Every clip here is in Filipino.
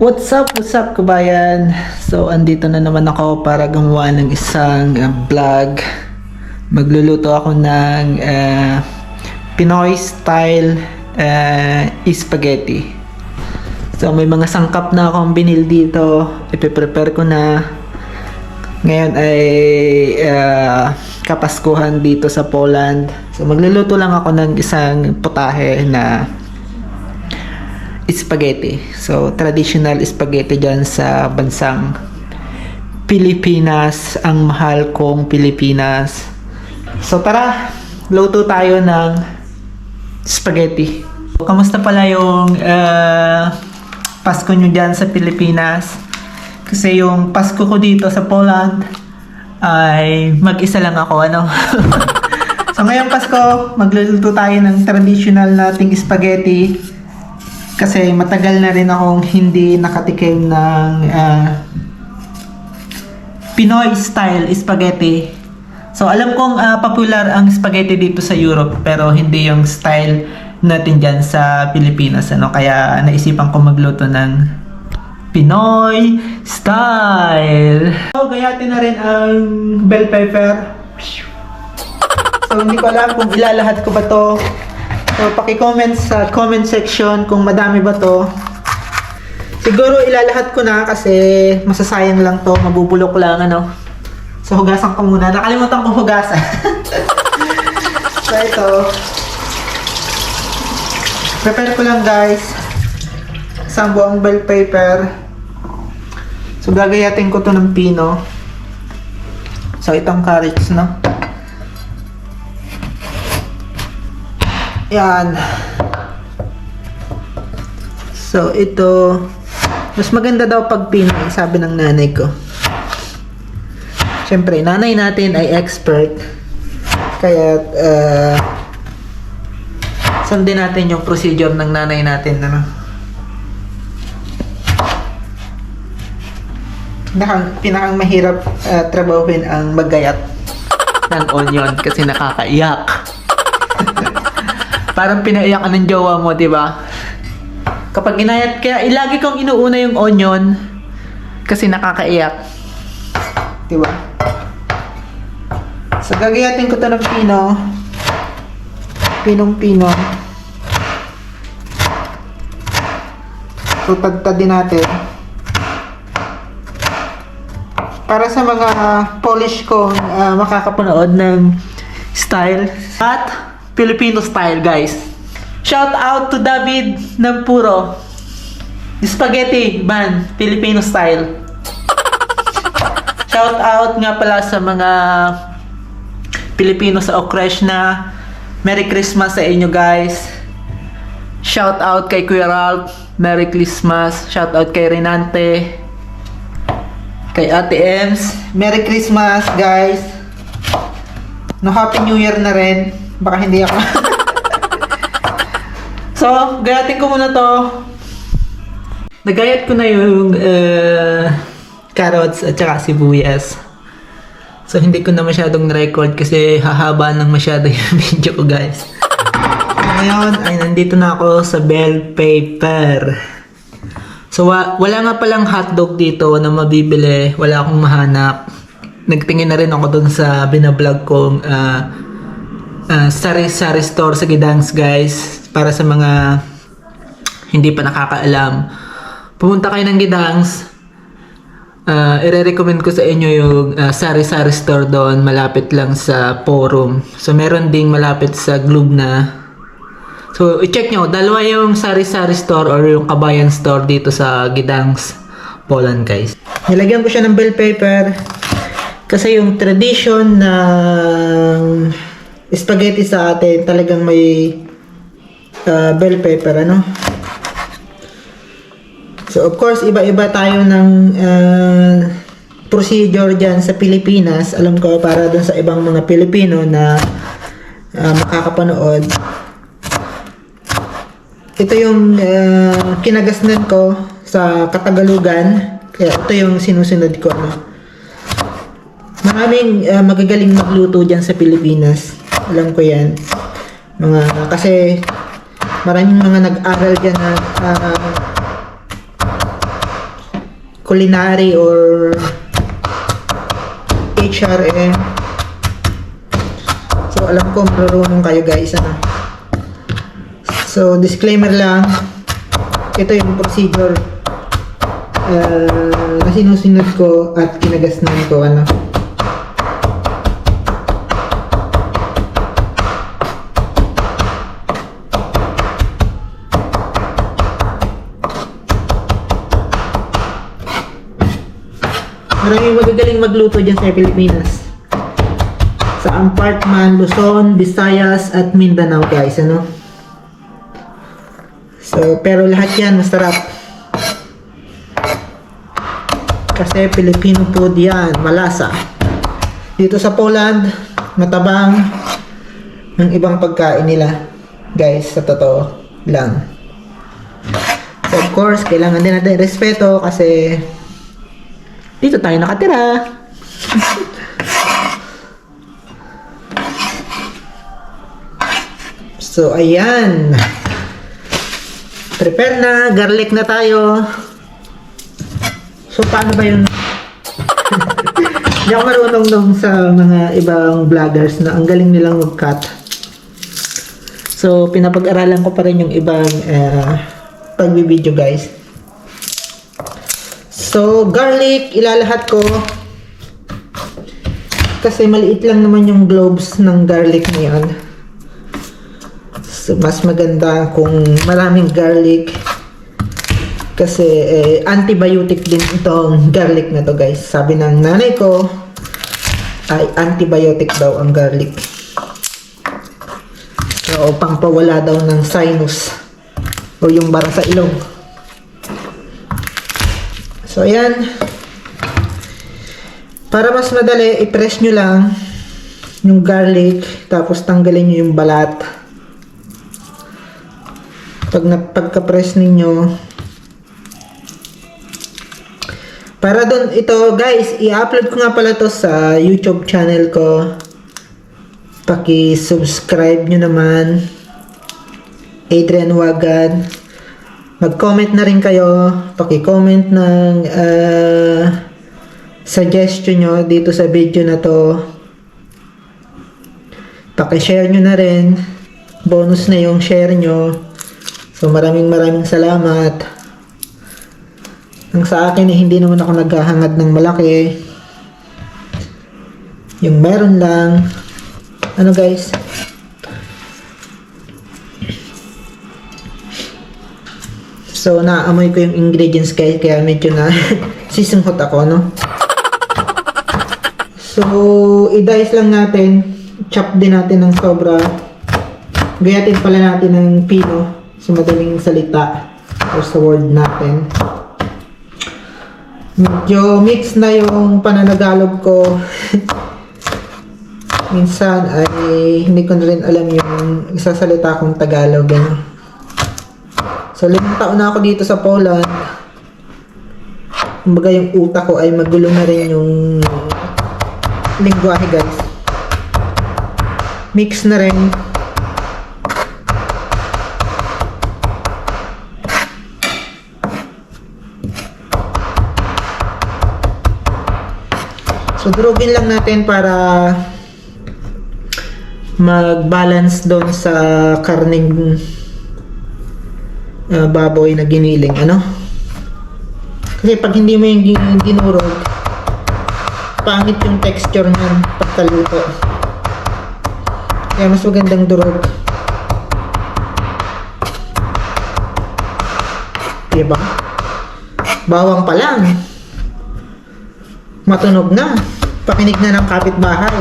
What's up kabayan? So andito na naman ako para gumawa ng isang vlog. Magluluto ako ng Pinoy style spaghetti. So may mga sangkap na akong binil dito. Ipe-prepare ko na. Ngayon ay kapaskuhan dito sa Poland. So magluluto lang ako ng isang putahe na spaghetti. So traditional spaghetti dyan sa bansang Pilipinas, ang mahal kong Pilipinas. So tara, luto tayo ng spaghetti. Kamusta pala yung Pasko nyo dyan sa Pilipinas? Kasi yung Pasko ko dito sa Poland ay mag-isa lang ako, ano? So ngayong Pasko, magluluto tayo ng traditional nating spaghetti. Kasi matagal na rin akong hindi nakatikim ng Pinoy style spaghetti. So alam kong popular ang spaghetti dito sa Europe, pero hindi yung style natin dyan sa Pilipinas, ano? Kaya naisipan ko magluto ng Pinoy style. So gayatin na rin ang bell pepper. So hindi ko alam kung ilalahat ko ba to. So, paki-comment sa comment section kung madami ba to. Siguro ilalahat ko na kasi masasayang lang to, mabubulok lang, ano. So, hugasan ko muna. Nakalimutan kong hugasan. So, ito. Prepare ko lang, guys. Isang buong bell pepper. So, gagayatin ko to ng pino. So, itong carrots, no. Yan. So, ito. Mas maganda daw pag Pinoy, sabi ng nanay ko. Siyempre, nanay natin ay expert. Kaya, sundin natin yung procedure ng nanay natin. Ano? Pinakang mahirap trabahuin ang maggayat ng onion kasi nakakaiyak. Parang pinaiyak ka ng jowa mo, di ba? Kapag ginayat, kaya lagi kong inuuna yung onion kasi nakakaiyak. Di ba? So, gagayatin ko to ng pino. Pinong-pino. So, tadtadin natin. Para sa mga Polish kong makakapanood ng style at Filipino style, guys. Shout out to David ng Puro. Spaghetti man, Filipino style. Shout out nga pala sa mga Pilipino sa Okreshna. Merry Christmas sa inyo, guys. Shout out kay Kuya Ralph. Merry Christmas. Shout out kay Renante. Kay Ate Ems. Merry Christmas, guys. No, Happy New Year na rin. Baka hindi ako. So, gayatin ko muna to. Nagayat ko na yung carrots at saka sibuyas. So, hindi ko na masyadong na-record kasi hahaba ng masyado yung video ko, guys. Ngayon, ay nandito na ako sa bell pepper. So, wala nga palang hotdog dito na mabibili. Wala akong mahanap. Nagtingin na rin ako dun sa binablog kong sari-sari store sa Gdansk, guys. Para sa mga hindi pa nakakaalam, pumunta kayo ng Gdansk. I-recommend ko sa inyo yung sari-sari store doon, malapit lang sa Forum. So meron ding malapit sa Glubna. So i-check nyo, dalawa yung sari-sari store or yung Kabayan store dito sa Gdansk, Poland, guys. Nilagyan ko siya ng bell pepper kasi yung tradition ng spaghetti sa atin talagang may bell pepper, ano? So of course iba-iba tayo ng procedure dyan sa Pilipinas. Alam ko para dun sa ibang mga Pilipino na makakapanood. Ito yung kinagasnan ko sa Katagalugan. Kaya ito yung sinusunod ko, ano? Maraming magagaling magluto dyan sa Pilipinas. Alam ko yan. Kasi maraming mga nag-aral dyan na culinary or HRM. So alam ko marunong kayo guys, ano. So disclaimer lang, ito yung procedure na sinusunod ko at kinagasnan ko, ano. Maraming magagaling magluto dyan sa Pilipinas. Sa Ampart man, Luzon, Visayas, at Mindanao guys, ano. So, pero lahat yan masarap. Kasi Filipino food yan, malasa. Dito sa Poland, matabang ng ibang pagkain nila. Guys, sa totoo lang. So, of course, kailangan din natin respeto kasi dito tayo nakatira. So, ayan. Prepare na. Garlic na tayo. So, paano ba yun? Hindi ako marunong nung sa mga ibang vloggers na ang galing nilang mag-cut. So, pinapag-aralan ko pa rin yung ibang pagbibideo guys. So, garlic, ilalahat ko. Kasi maliit lang naman yung globes ng garlic na yan. So, mas maganda kung maraming garlic. Kasi antibiotic din itong garlic na to guys. Sabi ng nanay ko, ay antibiotic daw ang garlic. So, pangpawala daw ng sinus. O yung bara sa ilong. So, ayan. Para mas madali, i-press nyo lang yung garlic, tapos tanggalin nyo yung balat. Pagka-press ninyo, para doon, ito guys, i-upload ko nga pala to sa YouTube channel ko. Paki-subscribe nyo naman. Adrian Wagan. Mag-comment na rin kayo. Paki-comment ng suggestion nyo dito sa video na to. Paki-share nyo na rin. Bonus na yung share nyo. So maraming salamat. Ang sa akin hindi naman ako naghahangad ng malaki. Yung meron lang. Ano guys? So, naamoy ko yung ingredients guys, kaya medyo na sisinghot ako, no? So, i-dice lang natin. Chop din natin ng sobra. Gayatin pala natin ng pino sa madaling salita or sa word natin. Medyo mix na yung pananagalog ko. Minsan ay hindi ko na rin alam yung isasalita kong Tagalog, ano? So, 5 taon na ako dito sa Poland. Kumbaga yung utak ko ay magulo na rin yung lingwahe guys. Mix na rin. So, durugin lang natin para mag-balance doon sa karning baboy na giniling, ano? Kasi pag hindi mo yung dinurog, pangit yung texture niyan pagkaluto. Kaya mas magandang durog. Diba? Bawang pa lang, matunog na. Pakinig na ng kapitbahay.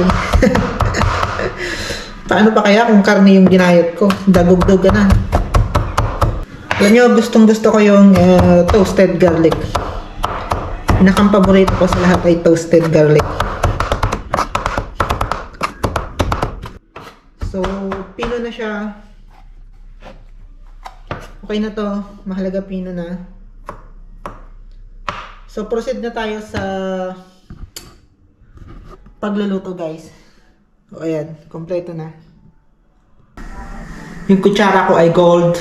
Paano pa kaya kung karne yung ginayat ko? Dagog-dog na. Alam nyo, gustong-gusto ko yung toasted garlic. Pinakang paborito ko sa lahat ay toasted garlic. So, pino na siya. Okay na to. Mahalaga pino na. So, proceed na tayo sa pagluluto guys. O, ayan. Kompleto na. Yung kutsara ko ay gold.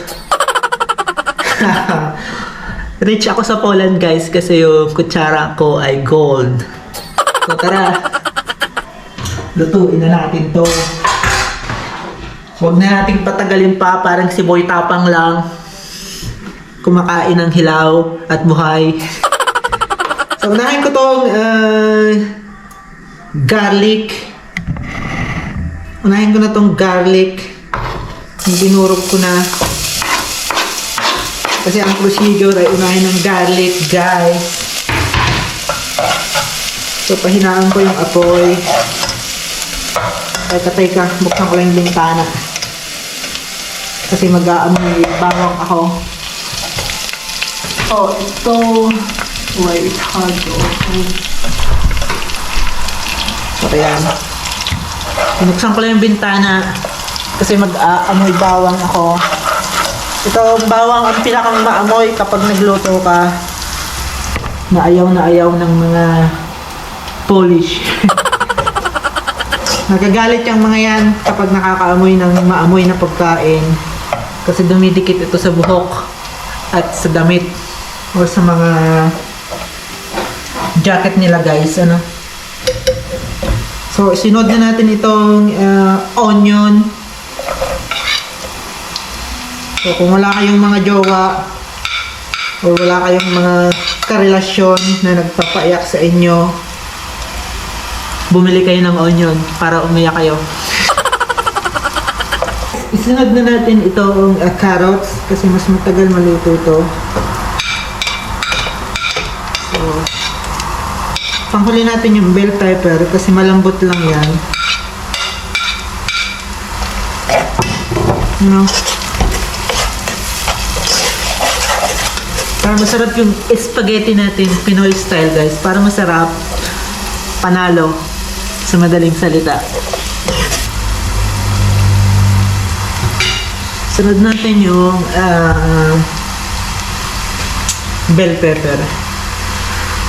Rich ako sa Poland guys kasi yung kutsara ko ay gold. So tara, lutuin na natin to. Huwag na nating patagalin pa, parang si Boy Tapang lang. Kumakain ng hilaw at buhay. So unahin ko tong garlic. Unahin ko na tong garlic. Yung binurog ko na. Kasi ang procedure ay unahin ng garlic, guys. So, pahinaan ko yung apoy. Teka, buksan ko lang yung bintana. Kasi mag-aamoy bawang ako. Oh, ito. Wait, hard to open. So, ayan. Binuksan ko lang yung bintana. Kasi mag-aamoy bawang ako. Ito, bawang ang pinakang maamoy kapag nagluto ka. Na ayaw ng mga Polish. Nagagalit yung mga yan kapag nakakaamoy ng maamoy na pagkain. Kasi dumidikit ito sa buhok at sa damit o sa mga jacket nila guys. Ano? So, sinod na natin itong onion. So, kung wala kayong mga jowa o wala kayong mga karelasyon na nagpapaiyak sa inyo, bumili kayo ng onion para umiyak kayo. Isunod na natin itong carrots kasi mas matagal maluto ito. So, panghuli natin yung bell pepper kasi malambot lang yan. You know? Para masarap yung spaghetti natin, Pinoy style guys. Para masarap, panalo sa madaling salita. Sunod natin yung bell pepper.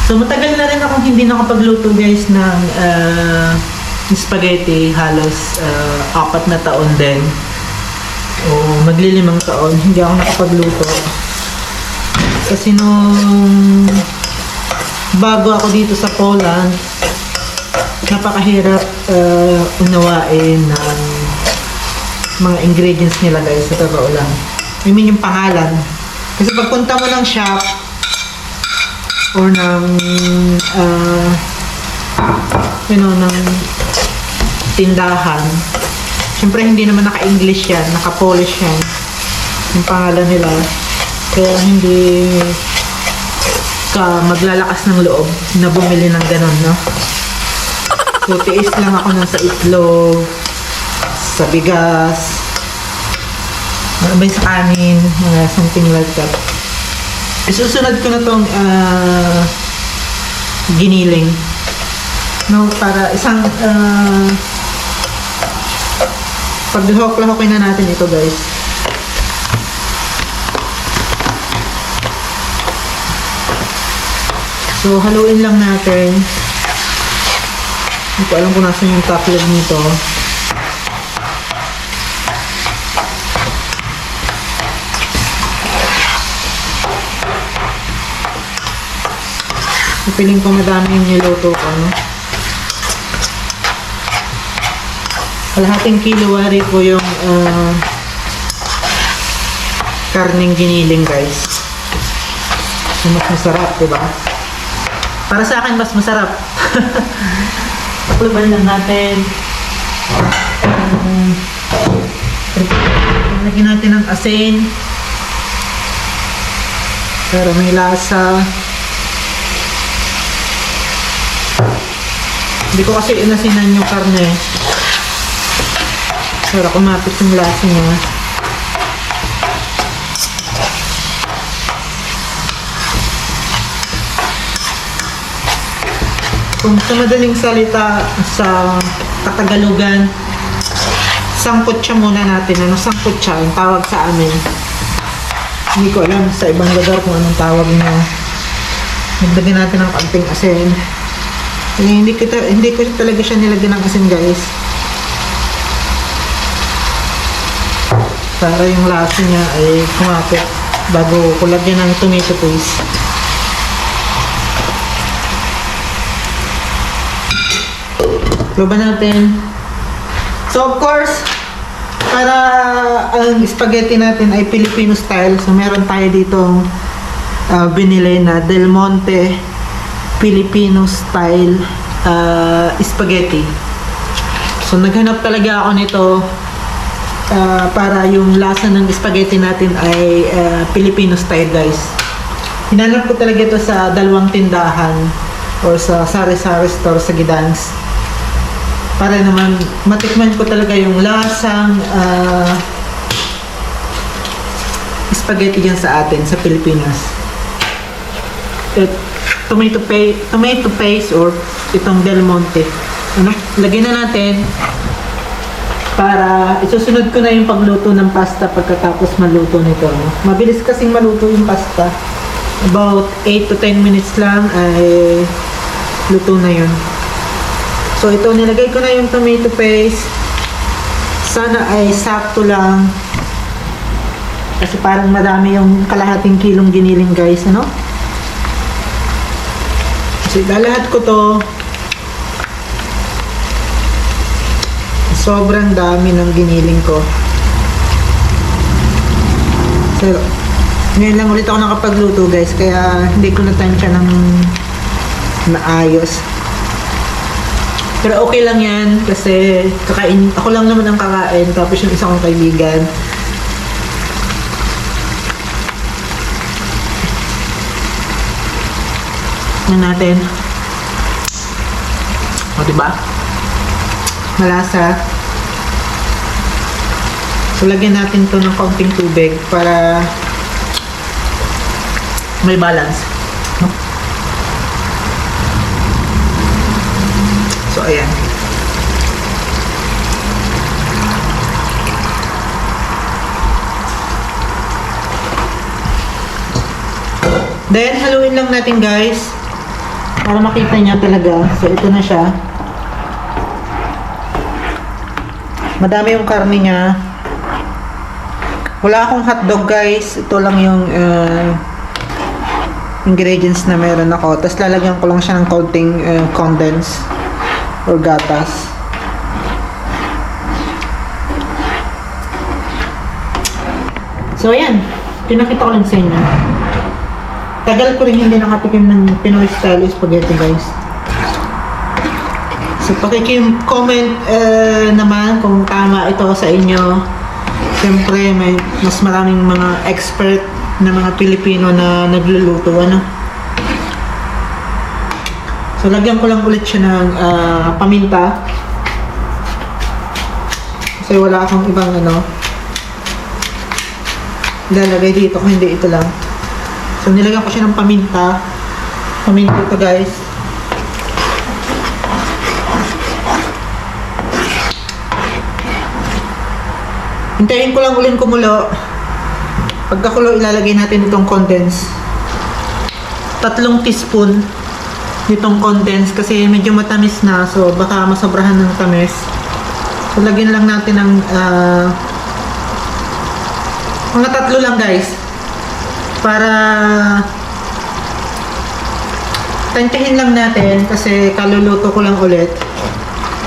So matagal na rin akong hindi nakapagluto guys ng spaghetti. Halos 4 na taon din. O maglilimang taon, hindi ako nakapagluto. Kasi nung bago ako dito sa Poland, napakahirap unawain ng mga ingredients nila guys, sa totoo lang. I mean yung pangalan. Kasi pagpunta mo ng shop or ng ng tindahan, syempre hindi naman naka-English yan, naka-Polish yan yung pangalan nila. Kaya hindi ka maglalakas ng loob na bumili ng ganon, no? So, tiis lang ako ng sa itlog, sa bigas, may sa kanin, something like that. Isusunod ko na tong giniling. No, para isang paglahok-lahokin na natin ito guys. So, haluin lang natin. Hindi ko alam kung nasan yung top lid nito. Piling ko madami yung niluto ko, no? Kalahating kilowari po yung karning giniling, guys. So, mas masarap, diba? Para sa akin, mas masarap. Pakuluban lang natin. Lagyan natin ng asin. Para may lasa. Hindi ko kasi inasinan yung karne. Para kumapit yung lasa niya. Kung sa madaling salita sa Katagalugan, sangkot siya muna natin. Ano sangkot siya? Yung tawag sa amin. Hindi ko alam sa ibang lugar kung anong tawag niya. Nagdagyan natin ng konting asin. Hindi ko talaga siya nilagyan ng asin, guys. Para yung lasa niya ay kumapit bago ko lagyan ng tomato paste. Luba natin. So of course, para ang spaghetti natin ay Filipino style, so meron tayo ditong binili na Del Monte Filipino style spaghetti. So naghanap talaga ako nito para yung lasa ng spaghetti natin ay Filipino style, guys. Hinanap ko talaga ito sa dalawang tindahan or sa sari-sari store sa Gidans, para naman matikman ko talaga yung lasang spaghetti dyan sa atin, sa Pilipinas. Tomato paste or itong Del Monte. Lagyan na natin para isusunod ko na yung pagluto ng pasta pagkatapos maluto nito. Mabilis kasing maluto yung pasta. About 8 to 10 minutes lang ay luto na yun. So ito, nilagay ko na yung tomato paste. Sana ay sakto lang. Kasi parang madami yung kalahating kilong giniling, guys, ano? So ilalahat ko to. Sobrang dami ng giniling ko. So, ngayon lang ulit ako nakapagluto, guys. Kaya hindi ko na-tansya ng maayos. Pero okay lang yan kasi ako lang naman ang kakain, tapos yung isa kong kaibigan. Ano natin? O, diba? Malasa. So, lagyan natin to ng kaunting tubig para may balance. So, ayan. Then, haluin lang natin, guys, para makita niya talaga. So, ito na siya. Madami yung karne niya. Wala akong hotdog, guys. Ito lang yung ingredients na meron ako. Tapos, lalagyan ko lang siya ng kaunting condense or gatas. So, ayan. Pinakita ko lang sa inyo. Tagal ko rin hindi nakatikim ng Pinoy style spaghetti, guys. So, paki-comment naman kung tama ito sa inyo. Siyempre, may mas maraming mga expert na mga Pilipino na nagluluto, ano? So, lagyan ko lang ulit siya ng paminta. Kasi wala akong ibang ilalagay dito kung hindi ito lang. So, nilagyan ko siya ng paminta. Paminta ito, guys. Hintayin ko lang ulit kumulo. Pagkakulo, ilalagay natin itong condense. 3 teaspoon nitong condense kasi medyo matamis na, so baka masobrahan ng tamis. So lagyan lang natin ng mga 3 lang, guys, para tansyahin lang natin kasi kaluluto ko lang ulit.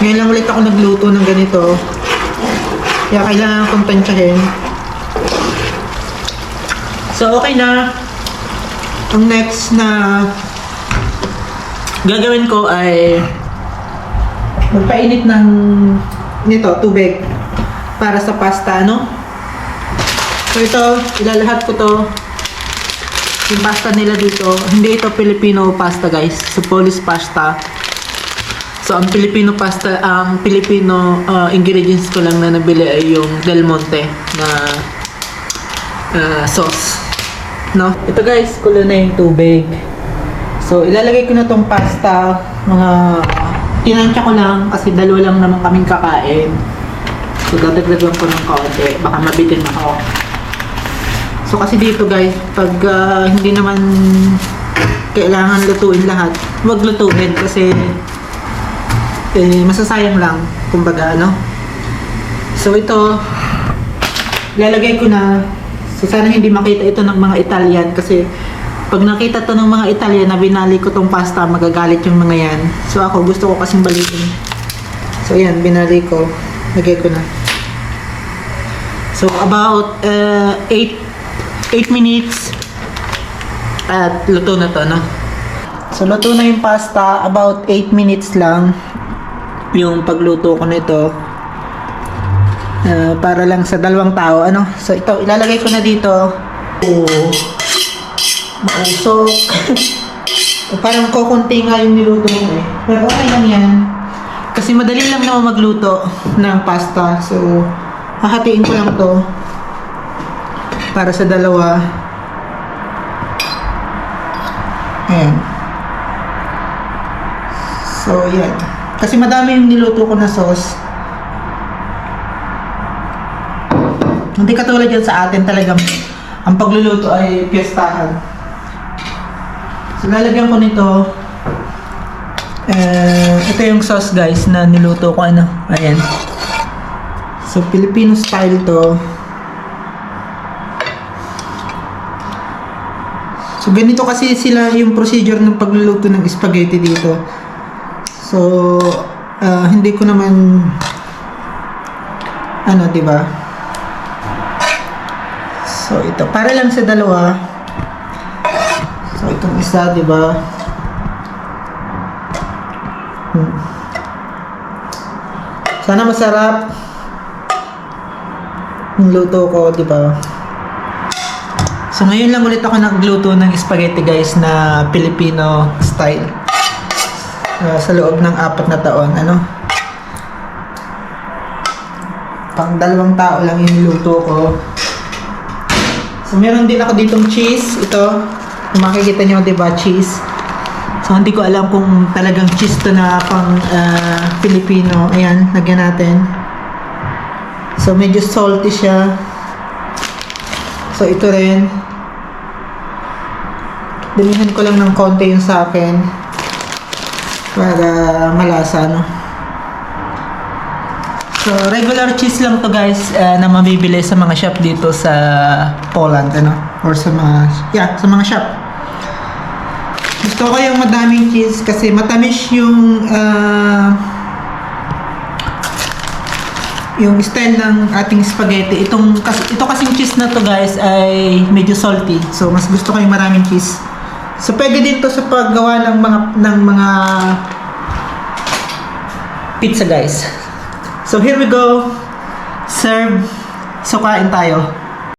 Ngayon lang ulit ako nagluto ng ganito, kaya kailangan kong tansyahin. So okay na. Ang next na gagawin ko ay magpainit ng tubig para sa pasta, ano? So ito, ilalahat ko to. Yung pasta nila dito, hindi ito Filipino pasta, guys. So Polish pasta. So ang Filipino pasta, ang Filipino ingredients ko lang na nabili ay yung Del Monte na sauce, no? Ito, guys, kulo na yung tubig. So, ilalagay ko na tong pasta. Mga tinansya ko lang kasi 2 lang naman kaming kakain. So, dadagdagan ko ng kaunti. Baka mabitin ako. So, kasi dito, guys, pag hindi naman kailangan lutuin lahat, huwag lutuin kasi masasayang lang, kumbaga, ano? So, ito, ilalagay ko na So sana hindi makita ito ng mga Italian kasi pag nakita to ng mga Italian na binali ko tong pasta, magagalit yung mga yan. So ako gusto ko kasing balikin. So yan, binali ko. Lagay ko na. So about 8 minutes at luto na to, no? So luto na yung pasta, about 8 minutes lang yung pagluto ko nito. Para lang sa 2 tao, ano? So ito, ilalagay ko na dito. Mausok. Parang kukunti nga yung niluto mo eh. Pero okay lang yan. Kasi madali lang naman magluto ng pasta. So, hahatiin ko lang to para sa 2. Ayan. So, yan. Kasi madami yung niluto ko na sauce. Hindi katulad yan sa atin talagang ang pagluluto ay piyestahan. So, lalagyan ko nito. Ito yung sauce guys na niluto ko, ano. Ayan. So, Filipino style to. So, ganito kasi sila yung procedure ng pagluluto ng spaghetti dito. So, hindi ko naman ano, diba? So, ito. Para lang sa 2. So, itong isa, diba? Sana masarap yung luto ko, diba? So, ngayon lang ulit ako nagluto ng spaghetti, guys, na Filipino style. Sa loob ng 4 na taon, ano? Pang 2 tao lang yung niluto ko. So, meron din ako ditong cheese. Ito, kung makikita nyo, diba, cheese. So, hindi ko alam kung talagang cheese to na pang Filipino. Ayan, lagyan natin. So, medyo salty siya. So, ito rin. Damihan ko lang ng konti yung sa akin. Para malasa, no? So, regular cheese lang to guys na mabibili sa mga shop dito sa Poland, ano? Or sa mga shop. Gusto ko yung madaming cheese kasi matamis yung style ng ating spaghetti. Ito kasing cheese na to guys ay medyo salty. So, mas gusto ko yung maraming cheese. So, pwede din to sa paggawa ng mga pizza guys. So, here we go. Serve. So, kain tayo.